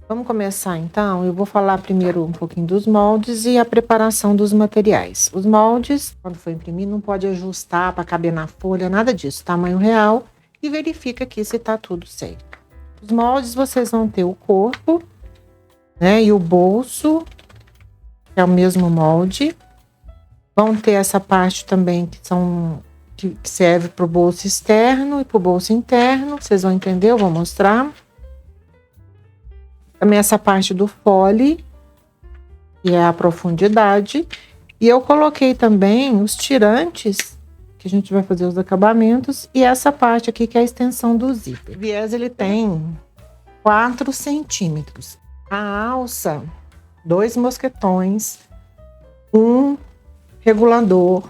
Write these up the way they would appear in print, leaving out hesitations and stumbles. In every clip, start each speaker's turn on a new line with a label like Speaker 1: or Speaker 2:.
Speaker 1: Vamos começar então. Eu vou falar primeiro um pouquinho dos moldes e a preparação dos materiais. Os moldes, quando for imprimir, não pode ajustar para caber na folha, nada disso. Tamanho real e verifica aqui se tá tudo certo. Os moldes vocês vão ter o corpo, né, e o bolso, que é o mesmo molde. Vão ter essa parte também que serve para o bolso externo e para o bolso interno. Vocês vão entender, eu vou mostrar. Também essa parte do fole, que é a profundidade. E eu coloquei também os tirantes, que a gente vai fazer os acabamentos. E essa parte aqui, que é a extensão do zíper. O viés, ele tem 4 centímetros. A alça, 2 mosquetões, um regulador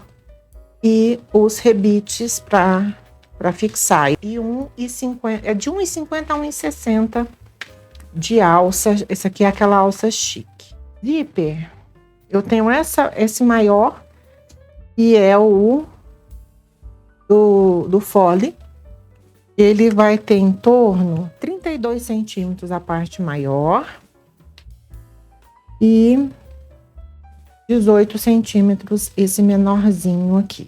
Speaker 1: e os rebites para fixar. E 1,50, é de 1,50 a 1,60 de alça. Essa aqui é aquela alça chique. Zíper, eu tenho esse maior, e é o do fole. Ele vai ter em torno 32 centímetros a parte maior e 18 centímetros esse menorzinho aqui.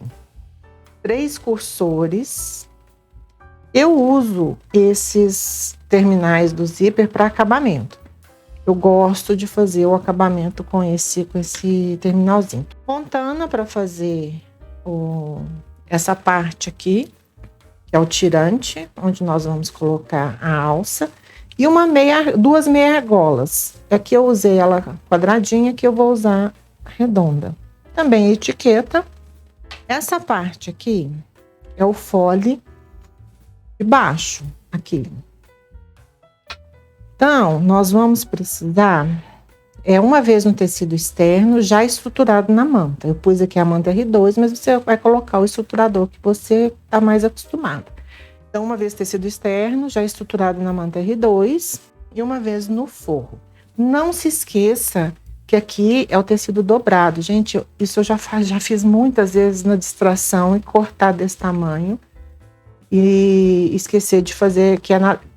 Speaker 1: 3 cursores. Eu uso esses terminais do zíper para acabamento. Eu gosto de fazer o acabamento com esse terminalzinho. Fontana para fazer essa parte aqui, que é o tirante, onde nós vamos colocar a alça. E 2 meia argolas. Aqui eu usei ela quadradinha, que eu vou usar redonda. Também etiqueta. Essa parte aqui é o fole de baixo, aqui. Então, nós vamos precisar, uma vez no tecido externo, já estruturado na manta. Eu pus aqui a manta R2, mas você vai colocar o estruturador que você está mais acostumado. Então, uma vez tecido externo, já estruturado na manta R2, e uma vez no forro. Não se esqueça que aqui é o tecido dobrado. Gente, isso eu já fiz muitas vezes na distração, e cortar desse tamanho. E esquecer de fazer,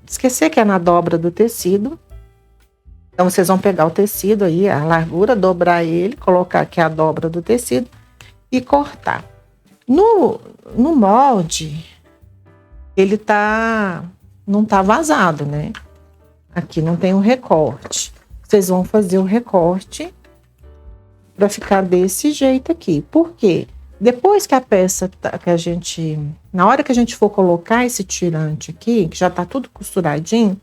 Speaker 1: esquecer que é na dobra do tecido. Então, vocês vão pegar o tecido aí, a largura, dobrar ele, colocar aqui a dobra do tecido e cortar. No molde, ele não tá vazado, né? Aqui não tem um recorte. Vocês vão fazer o recorte para ficar desse jeito aqui. Por quê? Depois que a peça, na hora que a gente for colocar esse tirante aqui, que já tá tudo costuradinho,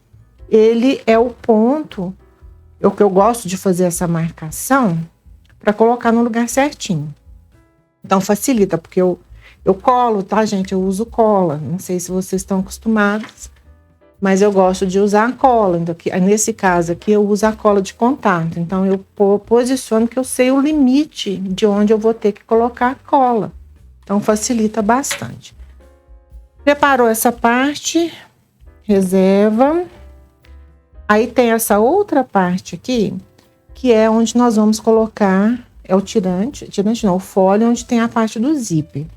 Speaker 1: ele é o ponto, o que eu gosto de fazer essa marcação, para colocar no lugar certinho. Então facilita, porque eu colo, tá, gente? Eu uso cola. Não sei se vocês estão acostumados, mas eu gosto de usar a cola. Então, nesse caso aqui, eu uso a cola de contato. Então, eu posiciono que eu sei o limite de onde eu vou ter que colocar a cola. Então, facilita bastante. Preparou essa parte, reserva. Aí tem essa outra parte aqui, que é onde nós vamos colocar, é o tirante não, o fole, onde tem a parte do zíper.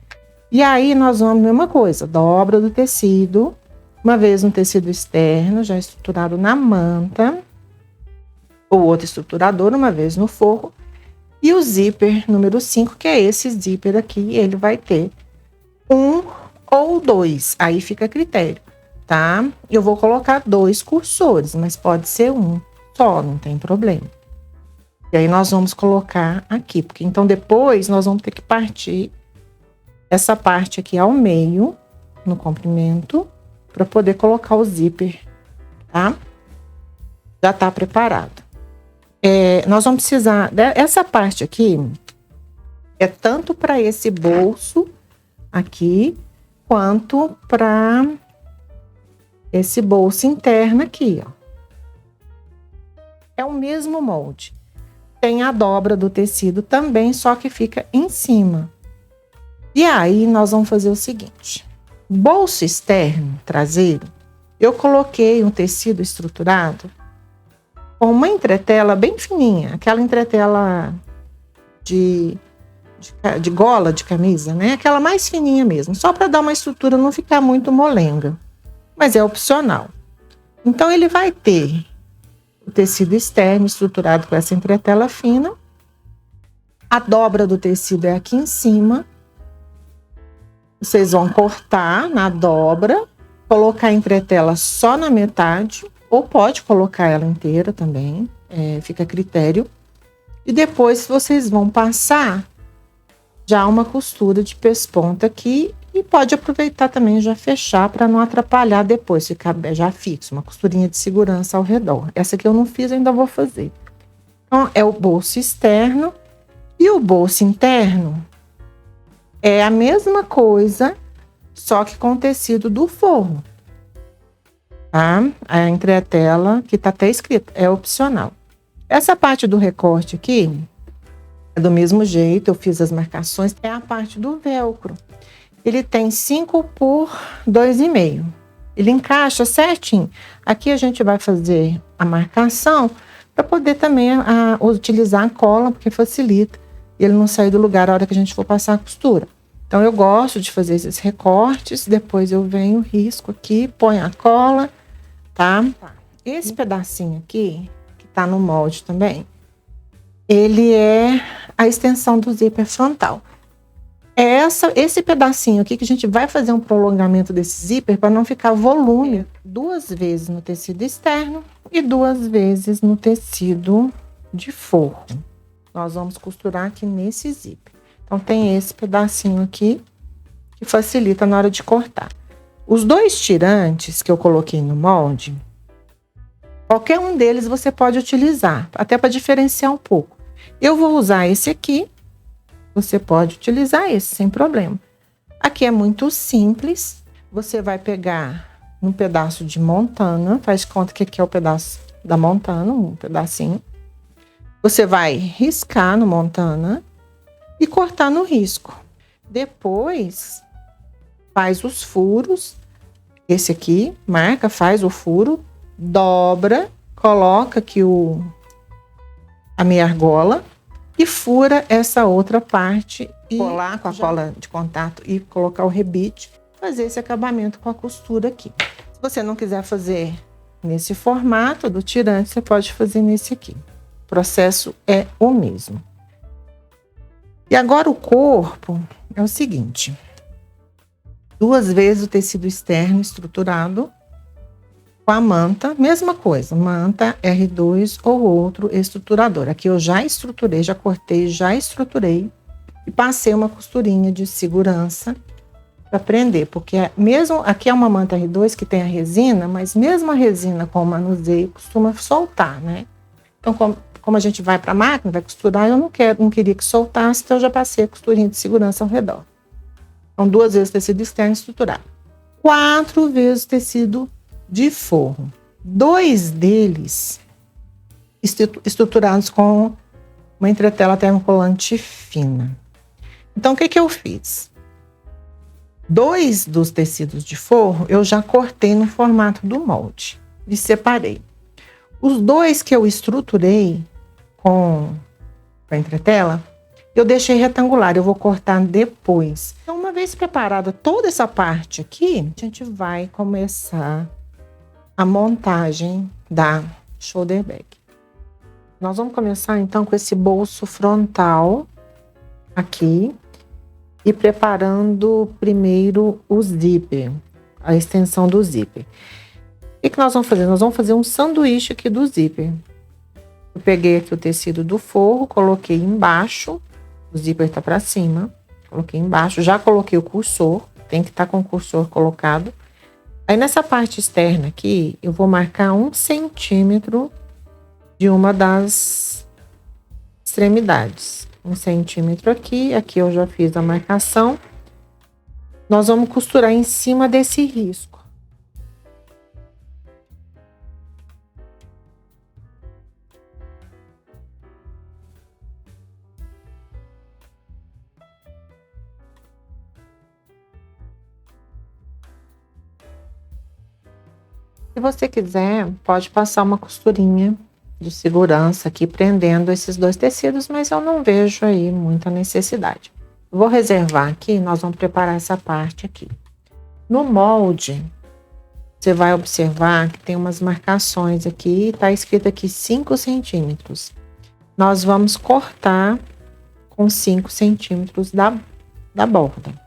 Speaker 1: E aí, nós vamos, mesma coisa, dobra do tecido. Uma vez no tecido externo, já estruturado na manta, ou outro estruturador, uma vez no forro. E o zíper número 5, que é esse zíper aqui, ele vai ter 1 ou 2, aí fica a critério, tá? Eu vou colocar 2 cursores, mas pode ser 1 só, não tem problema. E aí nós vamos colocar aqui, porque então depois nós vamos ter que partir essa parte aqui ao meio, no comprimento, para poder colocar o zíper, tá? Já tá preparado. Nós vamos precisar essa parte aqui, é tanto para esse bolso aqui, quanto para esse bolso interno aqui, ó. É o mesmo molde. Tem a dobra do tecido também, só que fica em cima. E aí nós vamos fazer o seguinte: bolso externo, traseiro, eu coloquei um tecido estruturado com uma entretela bem fininha, aquela entretela de gola de camisa, né? Aquela mais fininha mesmo, só para dar uma estrutura, não ficar muito molenga, mas é opcional. Então ele vai ter tecido externo estruturado com essa entretela fina. A dobra do tecido é aqui em cima. Vocês vão cortar na dobra, colocar a entretela só na metade, ou pode colocar ela inteira também, fica a critério. E depois vocês vão passar já uma costura de pesponta aqui e pode aproveitar também já fechar para não atrapalhar depois, ficar já fixo, uma costurinha de segurança ao redor. Essa aqui eu não fiz, ainda vou fazer. Então, é o bolso externo e o bolso interno é a mesma coisa, só que com o tecido do forro, tá? A entretela, que tá até escrito, é opcional. Essa parte do recorte aqui é do mesmo jeito, eu fiz as marcações, é a parte do velcro. Ele tem 5 por 2,5. Ele encaixa certinho. Aqui a gente vai fazer a marcação para poder também utilizar a cola, porque facilita ele não sair do lugar a hora que a gente for passar a costura. Então eu gosto de fazer esses recortes, depois eu venho, risco aqui, ponho a cola, tá? Esse pedacinho aqui, que tá no molde também, ele é a extensão do zíper frontal. Esse pedacinho aqui que a gente vai fazer um prolongamento desse zíper para não ficar volume. 2 vezes no tecido externo e 2 vezes no tecido de forro. Nós vamos costurar aqui nesse zíper. Então tem esse pedacinho aqui que facilita na hora de cortar. Os 2 tirantes que eu coloquei no molde, qualquer um deles você pode utilizar, até para diferenciar um pouco. Eu vou usar esse aqui. Você pode utilizar esse sem problema. Aqui é muito simples. Você vai pegar um pedaço de montana, faz conta que aqui é o pedaço da montana, um pedacinho. Você vai riscar no montana e cortar no risco. Depois, faz os furos. Esse aqui, marca, faz o furo, dobra, coloca aqui a meia argola. E fura essa outra parte e colar com a cola de contato e colocar o rebite, fazer esse acabamento com a costura aqui. Se você não quiser fazer nesse formato do tirante, você pode fazer nesse aqui. O processo é o mesmo. E agora o corpo é o seguinte: 2 vezes o tecido externo estruturado com a manta, mesma coisa, manta R2 ou outro estruturador. Aqui eu já estruturei, já cortei, já estruturei e passei uma costurinha de segurança para prender, porque mesmo aqui é uma manta R2 que tem a resina, mas mesmo a resina com o manuseio costuma soltar, né? Então, como a gente vai para a máquina, vai costurar, eu não queria que soltasse, então eu já passei a costurinha de segurança ao redor. Então, 2 vezes tecido externo estruturado, 4 vezes tecido de forro, 2 deles estruturados com uma entretela termocolante fina. Então, o que eu fiz? 2 dos tecidos de forro eu já cortei no formato do molde e separei. Os 2 que eu estruturei com a entretela, eu deixei retangular, eu vou cortar depois. Então, uma vez preparada toda essa parte aqui, a gente vai começar a montagem da shoulder bag. Nós vamos começar então com esse bolso frontal aqui e preparando primeiro o zíper, a extensão do zíper. O que nós vamos fazer? Nós vamos fazer um sanduíche aqui do zíper. Eu peguei aqui o tecido do forro, coloquei embaixo, o zíper tá para cima, coloquei embaixo, já coloquei o cursor, tem que estar com o cursor colocado. Aí nessa parte externa aqui, eu vou marcar 1 centímetro de uma das extremidades. 1 centímetro aqui, aqui eu já fiz a marcação. Nós vamos costurar em cima desse risco. Se você quiser, pode passar uma costurinha de segurança aqui, prendendo esses 2 tecidos, mas eu não vejo aí muita necessidade. Vou reservar aqui, nós vamos preparar essa parte aqui. No molde, você vai observar que tem umas marcações aqui, tá escrito aqui 5 centímetros. Nós vamos cortar com 5 centímetros da borda.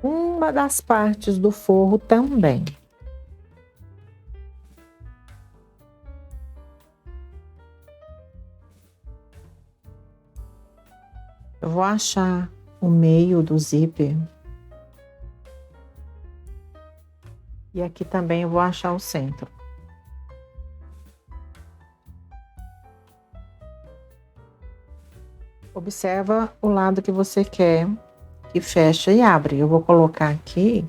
Speaker 1: Uma das partes do forro também. Eu vou achar o meio do zíper. E aqui também eu vou achar o centro. Observa o lado que você quer que fecha e abre. Eu vou colocar aqui,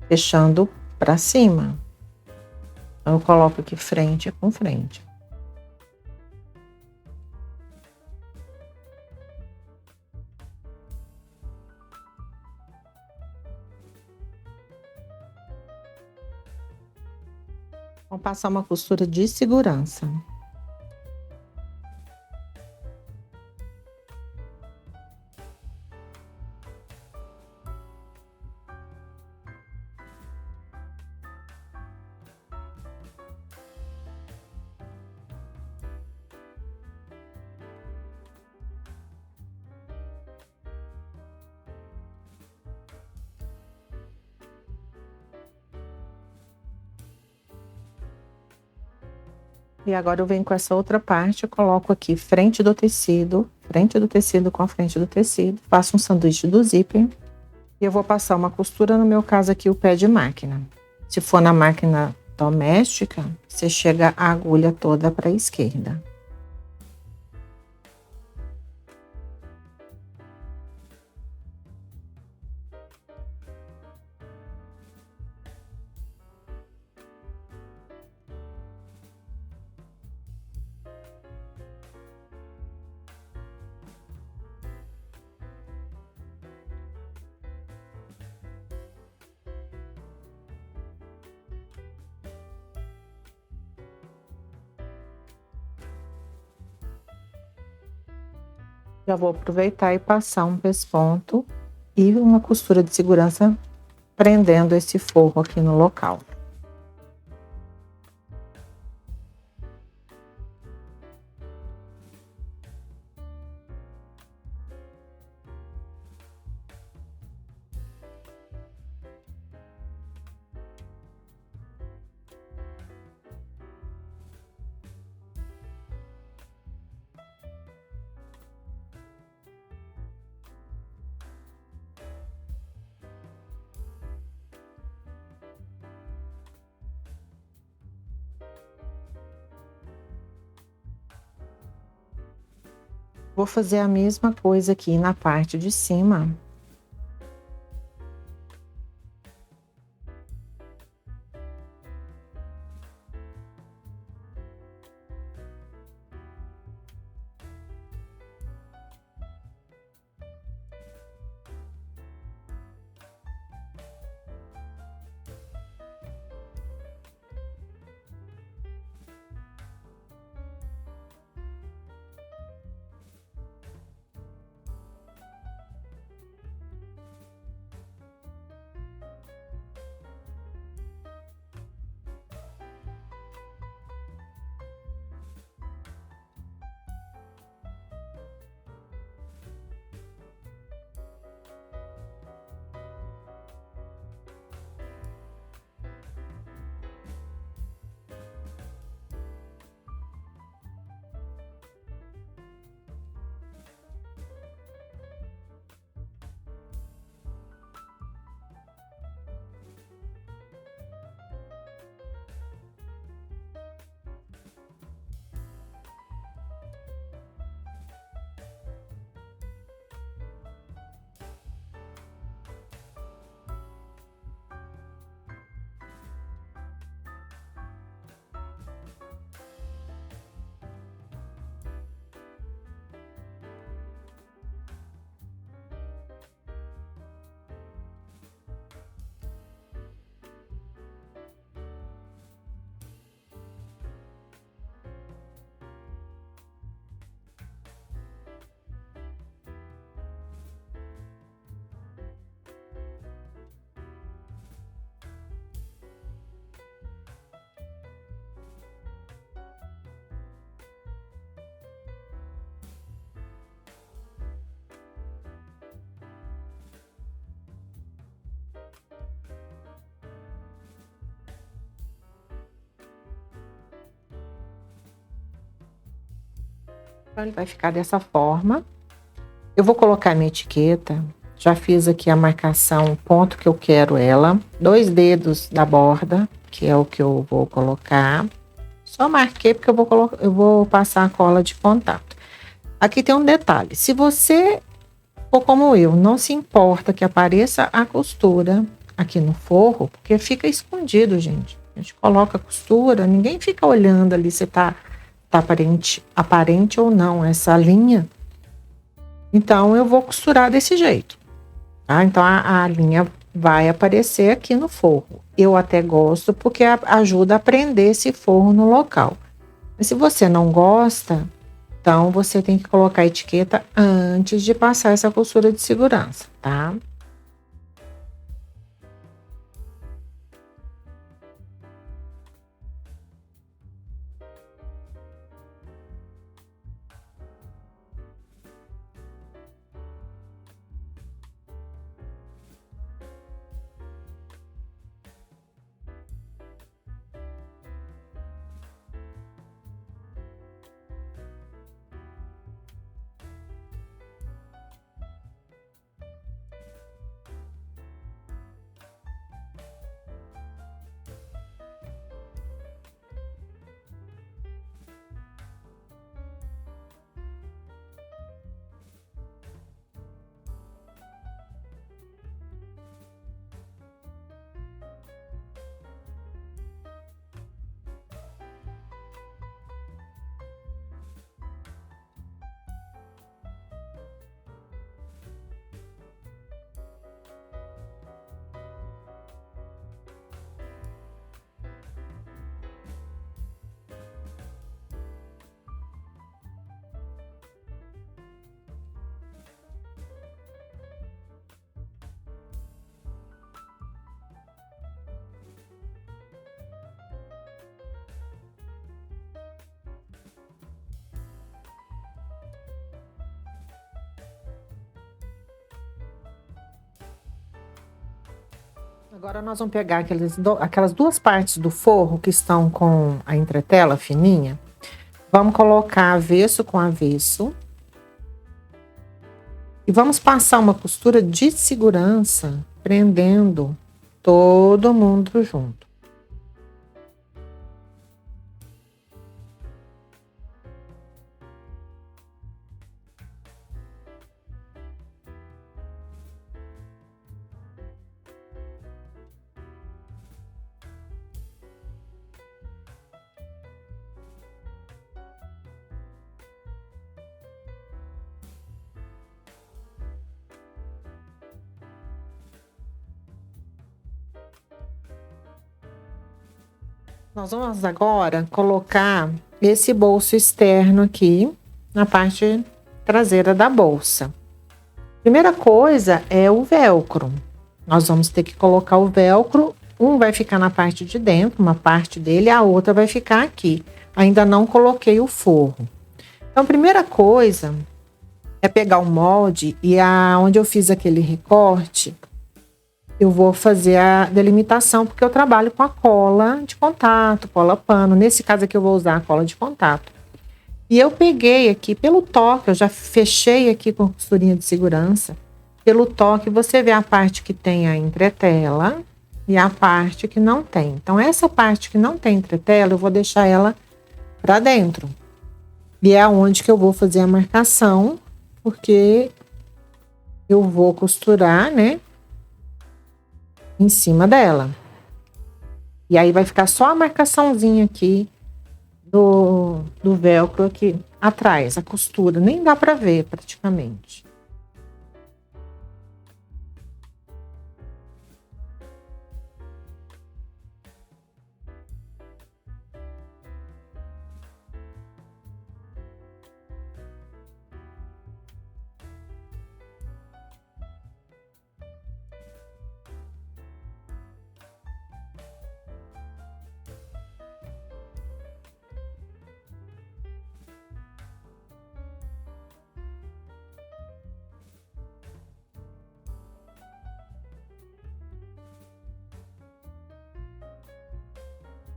Speaker 1: fechando para cima. Então, eu coloco aqui frente com frente. Vou passar uma costura de segurança. E agora eu venho com essa outra parte, eu coloco aqui frente do tecido com a frente do tecido, faço um sanduíche do zíper e eu vou passar uma costura, no meu caso aqui o pé de máquina. Se for na máquina doméstica, você chega a agulha toda para a esquerda. Já vou aproveitar e passar um pesponto e uma costura de segurança prendendo esse forro aqui no local. Vou fazer a mesma coisa aqui na parte de cima. Então, ele vai ficar dessa forma. Eu vou colocar minha etiqueta. Já fiz aqui a marcação, o ponto que eu quero ela. 2 dedos da borda, que é o que eu vou colocar. Só marquei porque eu vou passar a cola de contato. Aqui tem um detalhe. Se você for como eu, não se importa que apareça a costura aqui no forro, porque fica escondido, gente. A gente coloca a costura, ninguém fica olhando ali se tá aparente ou não essa linha. Então, eu vou costurar desse jeito, tá? Então, a linha vai aparecer aqui no forro. Eu até gosto porque ajuda a prender esse forro no local. Mas se você não gosta, então você tem que colocar a etiqueta antes de passar essa costura de segurança, tá? Agora nós vamos pegar aquelas 2 partes do forro que estão com a entretela fininha. Vamos colocar avesso com avesso. E vamos passar uma costura de segurança, prendendo todo mundo junto. Nós vamos agora colocar esse bolso externo aqui na parte traseira da bolsa. Primeira coisa é o velcro. Nós vamos ter que colocar o velcro. Um vai ficar na parte de dentro, uma parte dele, a outra vai ficar aqui. Ainda não coloquei o forro. Então, a primeira coisa é pegar o molde e onde eu fiz aquele recorte, eu vou fazer a delimitação, porque eu trabalho com a cola de contato, cola pano. Nesse caso aqui eu vou usar a cola de contato. E eu peguei aqui pelo toque, eu já fechei aqui com a costurinha de segurança. Pelo toque você vê a parte que tem a entretela e a parte que não tem. Então essa parte que não tem entretela, eu vou deixar ela para dentro. E é onde que eu vou fazer a marcação, porque eu vou costurar, né, em cima dela. E aí vai ficar só a marcaçãozinha aqui do velcro aqui atrás, a costura, nem dá para ver praticamente.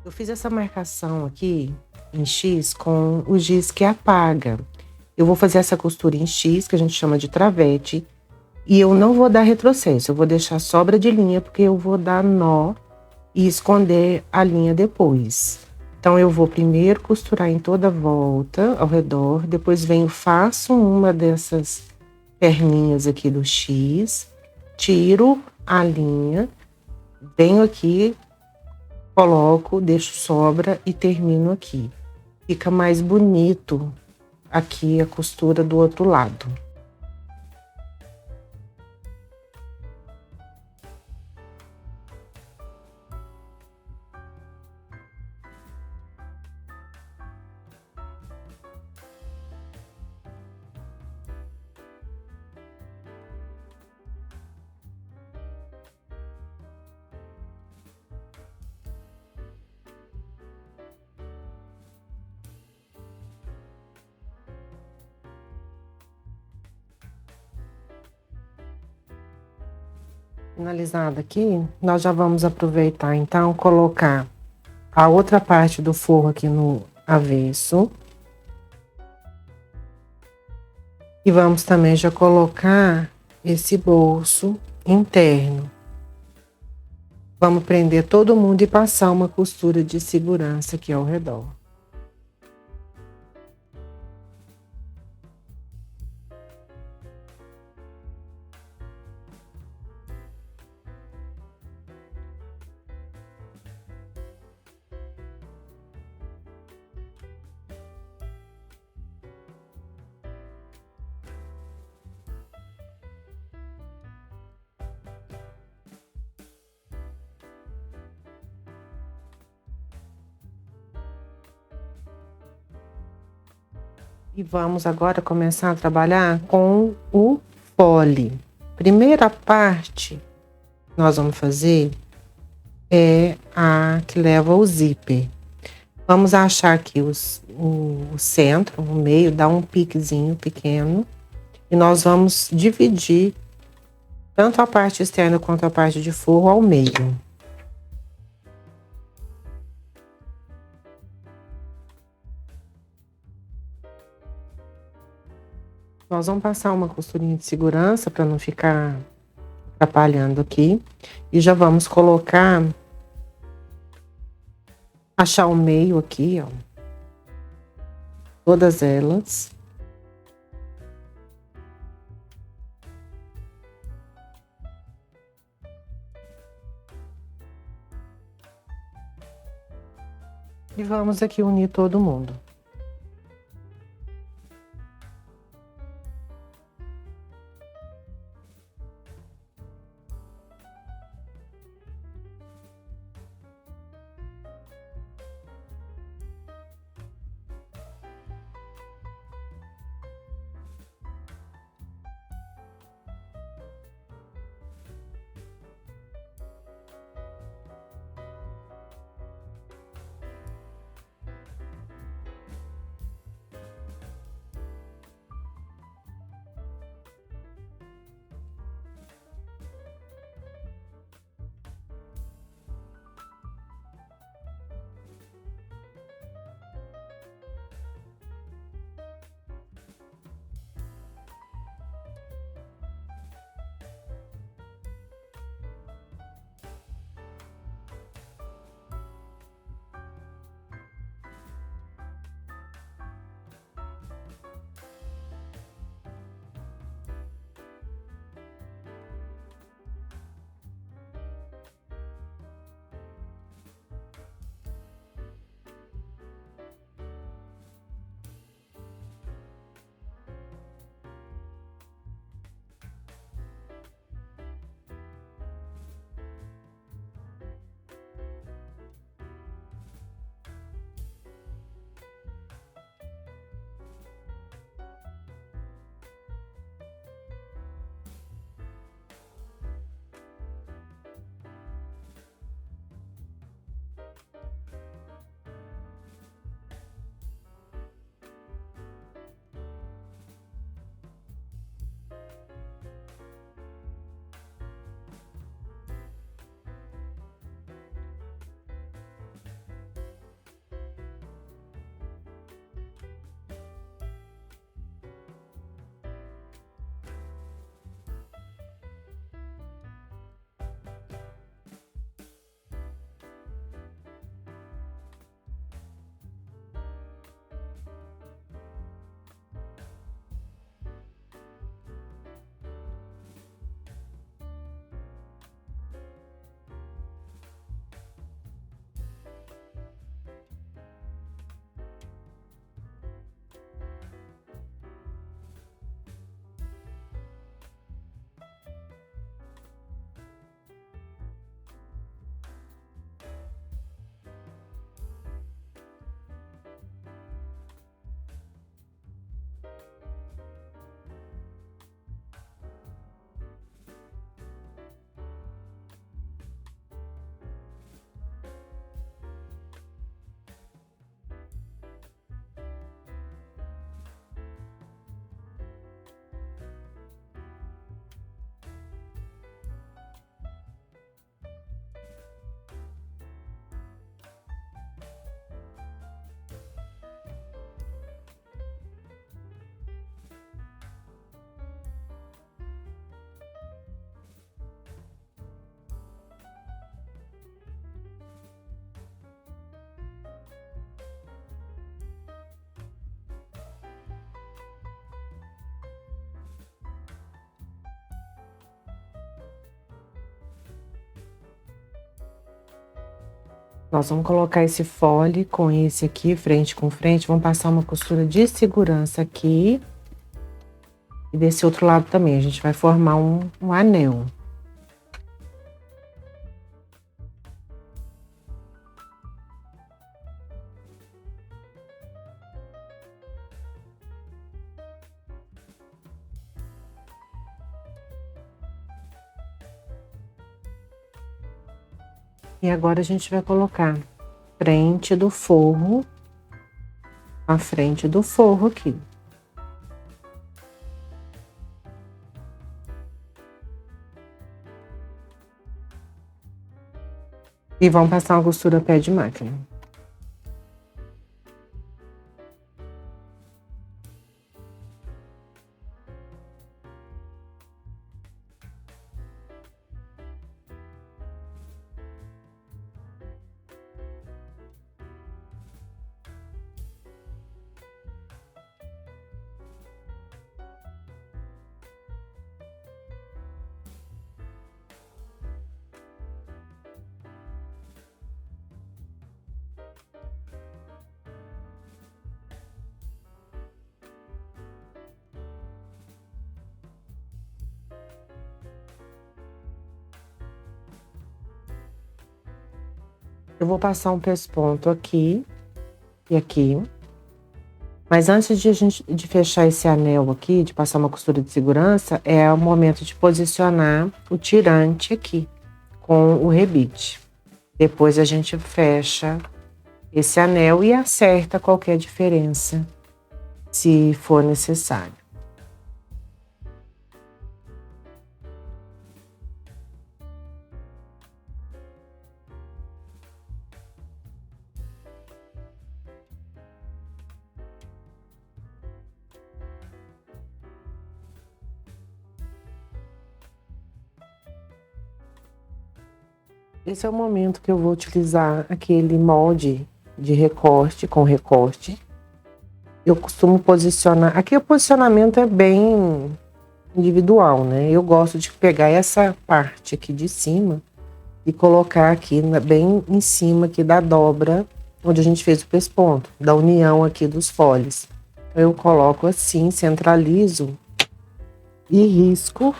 Speaker 1: Eu fiz essa marcação aqui em X com o giz que apaga. Eu vou fazer essa costura em X, que a gente chama de travete, e eu não vou dar retrocesso, eu vou deixar sobra de linha, porque eu vou dar nó e esconder a linha depois. Então, eu vou primeiro costurar em toda a volta, ao redor, depois venho, faço uma dessas perninhas aqui do X, tiro a linha, venho aqui, coloco, deixo sobra e termino aqui. Fica mais bonito aqui a costura do outro lado. Finalizado aqui, nós já vamos aproveitar então colocar a outra parte do forro aqui no avesso. E vamos também já colocar esse bolso interno. Vamos prender todo mundo e passar uma costura de segurança aqui ao redor. E vamos agora começar a trabalhar com o fole. Primeira parte que nós vamos fazer é a que leva o zíper. Vamos achar aqui o centro, o meio, dar um piquezinho pequeno. E nós vamos dividir tanto a parte externa quanto a parte de forro ao meio. Nós vamos passar uma costurinha de segurança para não ficar atrapalhando aqui. E já vamos colocar, achar o meio aqui, ó. Todas elas. E vamos aqui unir todo mundo. Nós vamos colocar esse fole com esse aqui, frente com frente, vamos passar uma costura de segurança aqui. E desse outro lado também, a gente vai formar um anel. E agora a gente vai colocar frente do forro, a frente do forro aqui. E vamos passar uma costura pé de máquina. Eu vou passar um pesponto aqui e aqui. Mas antes de fechar esse anel aqui, de passar uma costura de segurança, é o momento de posicionar o tirante aqui com o rebite. Depois a gente fecha esse anel e acerta qualquer diferença, se for necessário. Esse é o momento que eu vou utilizar aquele molde de recorte com recorte. Eu costumo posicionar... Aqui o posicionamento é bem individual, né? Eu gosto de pegar essa parte aqui de cima e colocar aqui bem em cima aqui da dobra, onde a gente fez o pesponto, da união aqui dos foles. Eu coloco assim, centralizo e risco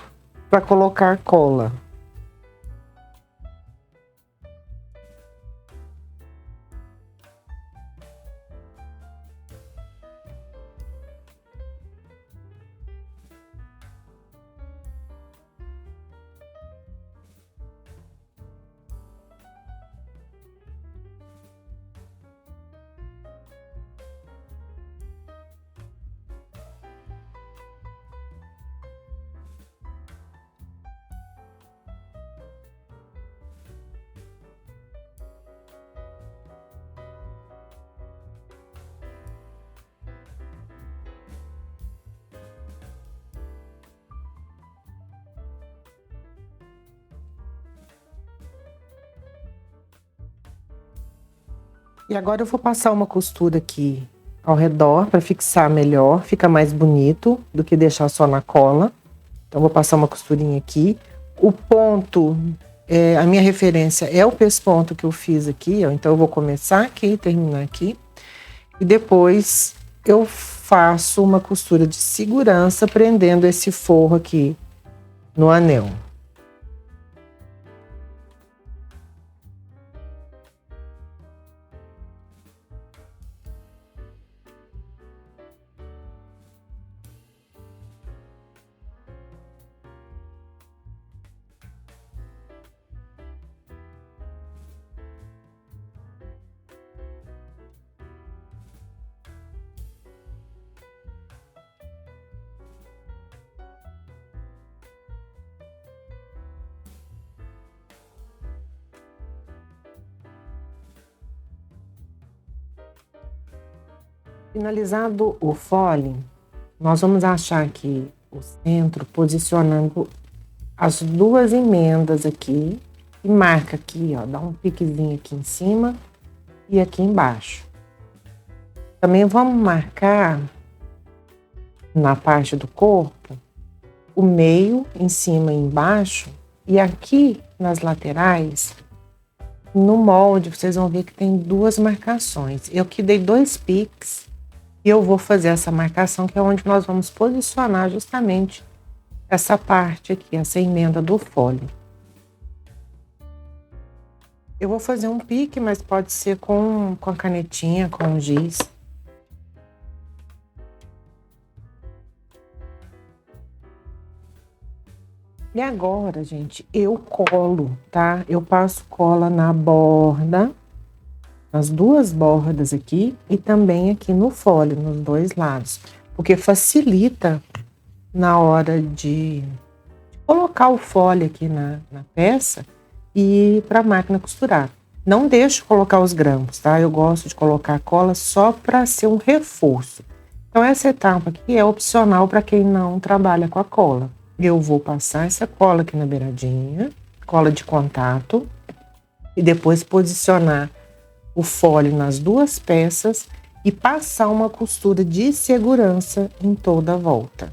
Speaker 1: para colocar cola. E agora eu vou passar uma costura aqui ao redor para fixar melhor, fica mais bonito do que deixar só na cola. Então vou passar uma costurinha aqui. O ponto, a minha referência é o pesponto que eu fiz aqui, ó. Então eu vou começar aqui, terminar aqui. E depois eu faço uma costura de segurança prendendo esse forro aqui no anel. Finalizado o fole, nós vamos achar aqui o centro, posicionando as duas emendas aqui e marca aqui, ó, dá um piquezinho aqui em cima e aqui embaixo. Também vamos marcar na parte do corpo o meio em cima e embaixo e aqui nas laterais No molde, vocês vão ver que tem duas marcações. Eu que dei 2 piques e eu vou fazer essa marcação, que é onde nós vamos posicionar justamente essa parte aqui, essa emenda do fole. Eu vou fazer um pique, mas pode ser com a canetinha, com o giz. E agora, gente, eu colo, tá? Eu passo cola na borda, nas duas bordas aqui e também aqui no fole, nos dois lados. Porque facilita na hora de colocar o fole aqui na peça e ir para a máquina costurar. Não deixo colocar os grampos, tá? Eu gosto de colocar cola só para ser um reforço. Então, essa etapa aqui é opcional para quem não trabalha com a cola. Eu vou passar essa cola aqui na beiradinha, cola de contato, e depois posicionar o fole nas duas peças e passar uma costura de segurança em toda a volta.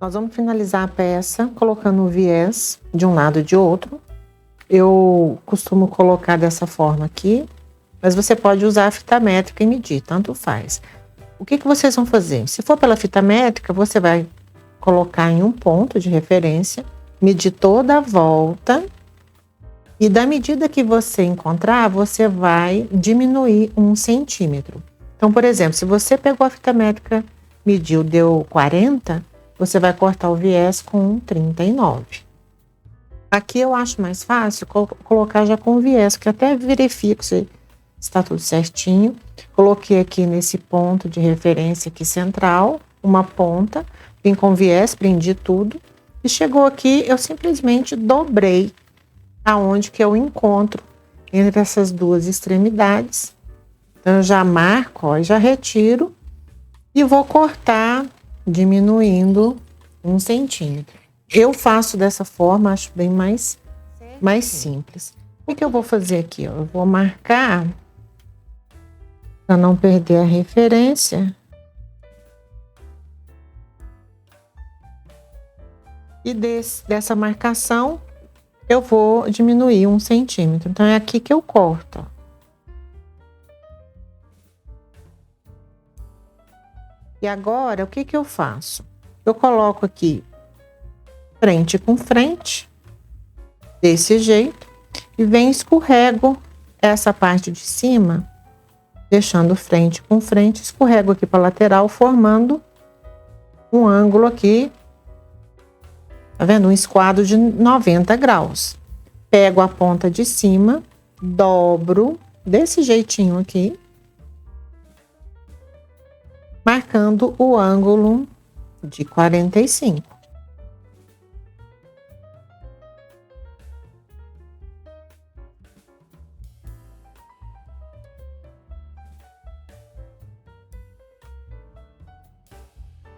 Speaker 1: Nós vamos finalizar a peça colocando o viés de um lado e de outro. Eu costumo colocar dessa forma aqui, mas você pode usar a fita métrica e medir, tanto faz. O que vocês vão fazer? Se for pela fita métrica, você vai colocar em um ponto de referência, medir toda a volta e da medida que você encontrar, você vai diminuir 1 centímetro. Então, por exemplo, se você pegou a fita métrica, mediu, deu 40, você vai cortar o viés com 39. Aqui eu acho mais fácil colocar já com o viés, que até verifico se está tudo certinho. Coloquei aqui nesse ponto de referência aqui central, uma ponta, vim com viés, prendi tudo. E chegou aqui, eu simplesmente dobrei aonde que eu encontro entre essas duas extremidades. Então, eu já marco, ó, já retiro e vou cortar diminuindo 1 centímetro. Eu faço dessa forma, acho bem mais simples. O que eu vou fazer aqui? Ó? Eu vou marcar para não perder a referência. E dessa marcação, eu vou diminuir 1 centímetro. Então, é aqui que eu corto. E agora, o que eu faço? Eu coloco aqui frente com frente, desse jeito, e venho escorrego essa parte de cima, deixando frente com frente, escorrego aqui para lateral, formando um ângulo aqui, tá vendo? Um esquadro de 90 graus. Pego a ponta de cima, dobro desse jeitinho aqui, marcando o ângulo de 45.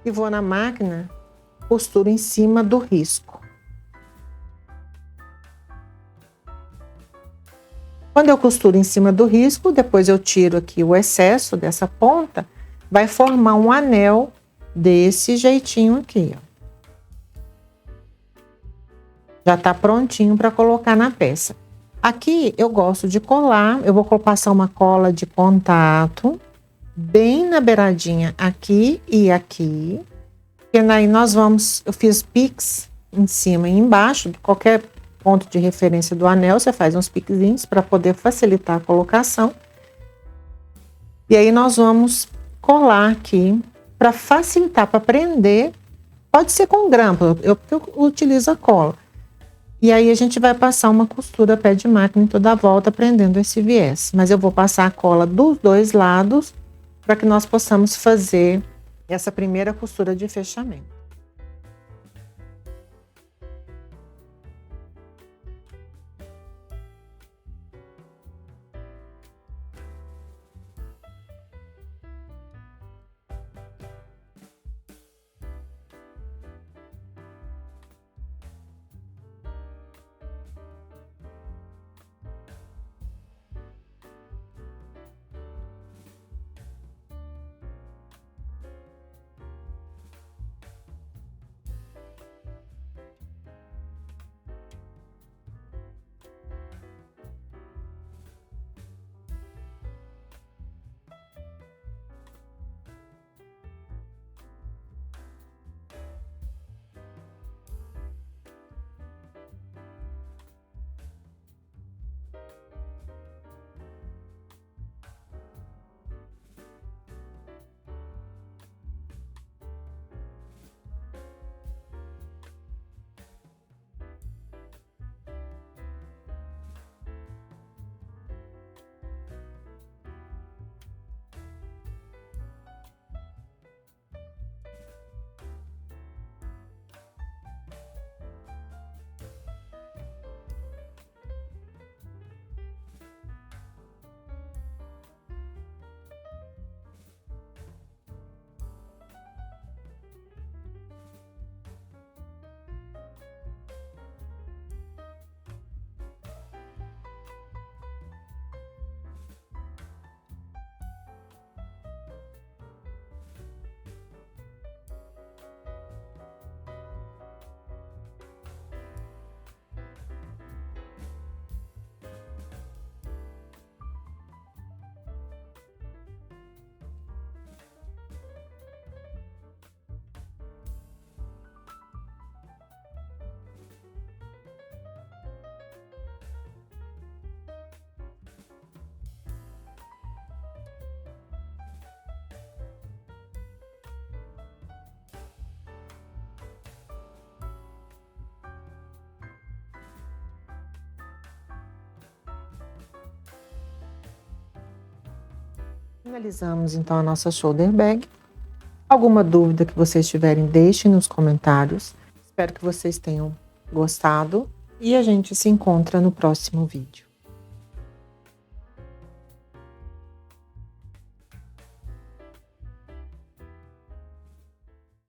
Speaker 1: E vou na máquina, costuro em cima do risco. Quando eu costuro em cima do risco, depois eu tiro aqui o excesso dessa ponta, vai formar um anel desse jeitinho aqui, ó. Já tá prontinho para colocar na peça. Aqui eu gosto de colar, eu vou passar uma cola de contato bem na beiradinha aqui e aqui. E aí eu fiz piques em cima e embaixo, qualquer ponto de referência do anel, você faz uns piquezinhos para poder facilitar a colocação. E aí nós vamos colar aqui para facilitar, para prender. Pode ser com grampo, eu utilizo a cola. E aí a gente vai passar uma costura pé de máquina em toda a volta, prendendo esse viés. Mas eu vou passar a cola dos dois lados para que nós possamos fazer essa primeira costura de fechamento. Finalizamos então a nossa shoulder bag. Alguma dúvida que vocês tiverem, deixem nos comentários. Espero que vocês tenham gostado e a gente se encontra no próximo vídeo.